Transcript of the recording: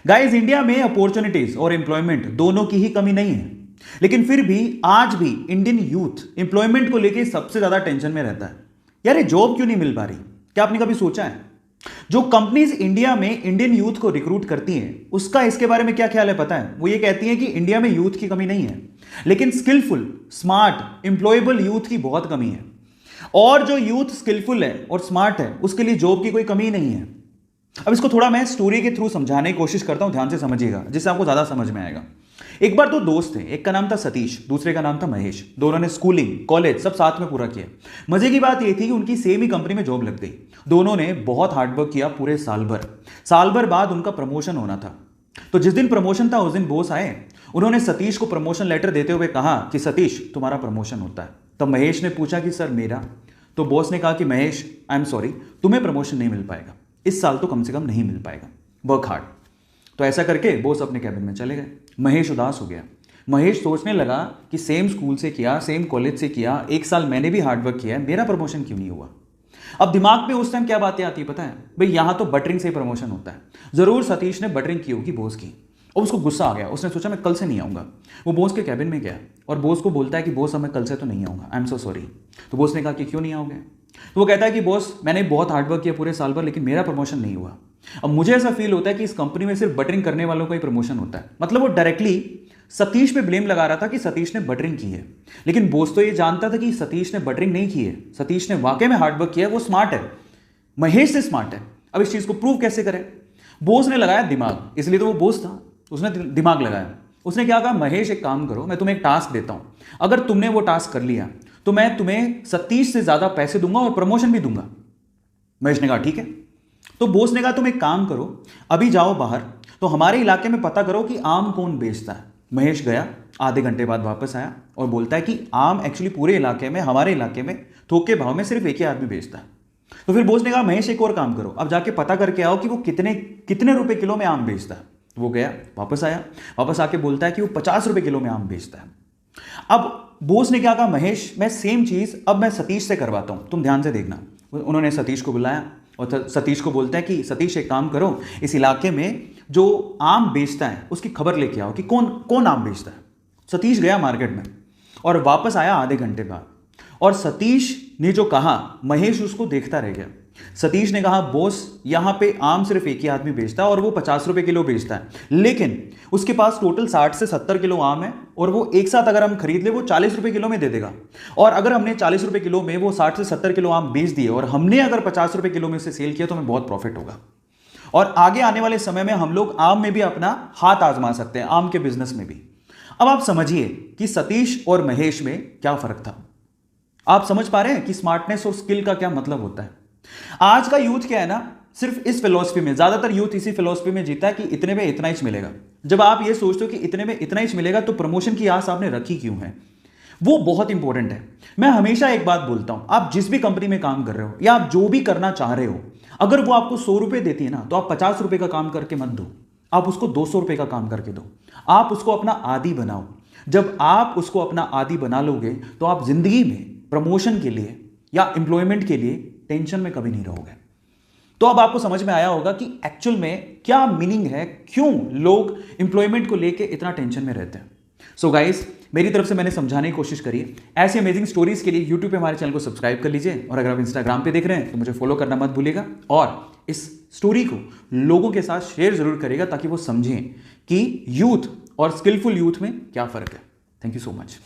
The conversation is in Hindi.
गाइस, इंडिया में अपॉर्चुनिटीज और एम्प्लॉयमेंट दोनों की ही कमी नहीं है, लेकिन फिर भी आज भी इंडियन यूथ एम्प्लॉयमेंट को लेकर सबसे ज्यादा टेंशन में रहता है। यार, ये जॉब क्यों नहीं मिल पा रही? क्या आपने कभी सोचा है? जो कंपनीज इंडिया में इंडियन यूथ को रिक्रूट करती हैं, उसका इसके बारे में क्या ख्याल है पता है? वो ये कहती हैं कि इंडिया में यूथ की कमी नहीं है, लेकिन स्किलफुल, स्मार्ट, एम्प्लॉयबल यूथ की बहुत कमी है। और जो यूथ स्किलफुल है और स्मार्ट है, उसके लिए जॉब की कोई कमी नहीं है। अब इसको थोड़ा मैं स्टोरी के थ्रू समझाने की कोशिश करता हूं, ध्यान से समझिएगा, जिससे आपको ज्यादा समझ में आएगा। एक बार दो दोस्त थे, एक का नाम था सतीश, दूसरे का नाम था महेश। दोनों ने स्कूलिंग, कॉलेज सब साथ में पूरा किया। मजे की बात यह थी कि उनकी सेम ही कंपनी में जॉब लग गई। दोनों ने बहुत हार्डवर्क किया पूरे साल भर। साल भर बाद उनका प्रमोशन होना था। तो जिस दिन प्रमोशन था उस दिन बॉस आए। उन्होंने सतीश को प्रमोशन लेटर देते हुए कहा कि सतीश, तुम्हारा प्रमोशन होता है। तब महेश ने पूछा कि सर मेरा? तो बॉस ने कहा कि महेश, आई एम सॉरी, तुम्हें प्रमोशन नहीं मिल पाएगा, इस साल तो कम से कम नहीं मिल पाएगा, वर्क हार्ड। तो ऐसा करके बॉस अपने कैबिन में चले गए। महेश उदास हो गया। महेश सोचने लगा कि सेम स्कूल से किया, सेम कॉलेज से किया, एक साल मैंने भी हार्डवर्क किया है, मेरा प्रमोशन क्यों नहीं हुआ? अब दिमाग में उस टाइम क्या बातें आती है पता है? भाई, यहां तो बटरिंग से प्रमोशन होता है। जरूर सतीश ने बटरिंग की होगी बॉस की, और उसको गुस्सा आ गया। उसने सोचा मैं कल से नहीं आऊंगा। वो बॉस के कैबिन में गया और बॉस को बोलता है कि बॉस, अब मैं कल से तो नहीं आऊंगा, आई एम सो सॉरी। तो बॉस ने कहा कि क्यों नहीं आओगे? तो वो कहता है कि बॉस, मैंने बहुत हार्डवर्क किया पूरे साल भर, लेकिन मेरा प्रमोशन नहीं हुआ। अब मुझे ऐसा फील होता है कि इस कंपनी में सिर्फ बटरिंग करने वालों का ही प्रमोशन होता है। मतलब वो डायरेक्टली सतीश पे ब्लेम लगा रहा था कि सतीश ने बटरिंग की है, लेकिन बॉस तो ये जानता था कि सतीश ने बटरिंग नहीं की है। सतीश ने वाकई में हार्डवर्क किया है, वो स्मार्ट है, महेश से स्मार्ट है। अब इस चीज को प्रूव कैसे करें? बॉस ने लगाया दिमाग, इसलिए तो वो बॉस था, उसने दिमाग लगाया। उसने क्या कहा, महेश एक काम करो, मैं तुम्हें एक टास्क देता हूं, अगर तुमने वो टास्क कर लिया तो मैं तुम्हें सतीश से ज्यादा पैसे दूंगा और प्रमोशन भी दूंगा। महेश ने कहा ठीक है। तो बॉस ने कहा तुम एक काम करो, अभी जाओ बाहर, तो हमारे इलाके में पता करो कि आम कौन बेचता है। महेश गया, आधे घंटे बाद वापस आया और बोलता है कि आम एक्चुअली पूरे इलाके में, हमारे इलाके में थोक के भाव में सिर्फ एक ही आदमी बेचता है। तो फिर बॉस ने कहा महेश एक और काम करो, अब जाके पता करके आओ कि वो कितने कितने रुपए किलो में आम बेचता है। वो गया, वापस आया, वापस आके बोलता है कि वो 50 रुपए किलो में आम बेचता है। अब बॉस ने क्या कहा, महेश मैं सेम चीज अब मैं सतीश से करवाता हूं, तुम ध्यान से देखना। उन्होंने सतीश को बुलाया और सतीश को बोलता है कि सतीश एक काम करो, इस इलाके में जो आम बेचता है उसकी खबर लेके आओ कि कौन कौन आम बेचता है। सतीश गया मार्केट में और वापस आया आधे घंटे बाद, और सतीश ने जो कहा महेश उसको देखता रह गया। सतीश ने कहा बॉस, यहां पे आम सिर्फ एक ही आदमी बेचता है और वो 50 रुपए किलो बेचता है, लेकिन उसके पास टोटल 60 से 70 किलो आम है और वो एक साथ अगर हम खरीद ले वो 40 रुपए किलो में दे देगा। और अगर हमने 40 रुपए किलो में वो 60 से 70 किलो आम बेच दिए और हमने अगर 50 रुपए किलो में से सेल किया तो हमें बहुत प्रॉफिट होगा। और आगे आने वाले समय में हम लोग आम में भी अपना हाथ आजमा सकते हैं, आम के बिजनेस में भी। अब आप समझिए कि सतीश और महेश में क्या फर्क था। आप समझ पा रहे हैं कि स्मार्टनेस और स्किल का क्या मतलब होता है। आज का यूथ क्या है ना, सिर्फ इस फिलॉसफी में, ज्यादातर यूथ इसी फिलॉसफी में जीता है कि इतने में इतना ही मिलेगा। जब आप ये सोचते हो कि इतने में इतना ही मिलेगा तो प्रमोशन की आस आपने रखी क्यों है? वो बहुत इंपॉर्टेंट है। मैं हमेशा एक बात बोलता हूं, आप जिस भी कंपनी में काम कर रहे हो या आप जो भी करना चाह रहे हो, अगर वो आपको 100 रुपए देती है ना, तो आप 50 रुपए का काम करके मत दो, आप उसको 200 रुपए का काम करके दो। आप उसको अपना आदी बनाओ। जब आप उसको अपना आदी बना लोगे तो आप जिंदगी में प्रमोशन के लिए या एम्प्लॉयमेंट के लिए टेंशन में कभी नहीं रहोगे। तो अब आपको समझ में आया होगा कि एक्चुअल में क्या मीनिंग है, क्यों लोग एम्प्लॉयमेंट को लेके इतना टेंशन में रहते हैं। सो गाइस, मेरी तरफ से मैंने समझाने की कोशिश करी है। ऐसी अमेजिंग स्टोरीज के लिए यूट्यूब पे हमारे चैनल को सब्सक्राइब कर लीजिए, और अगर आप इंस्टाग्राम पे देख रहे हैं तो मुझे फॉलो करना मत भूलिएगा, और इस स्टोरी को लोगों के साथ शेयर जरूर करिएगा ताकि वो समझें कि यूथ और स्किलफुल यूथ में क्या फर्क है। Thank you so much.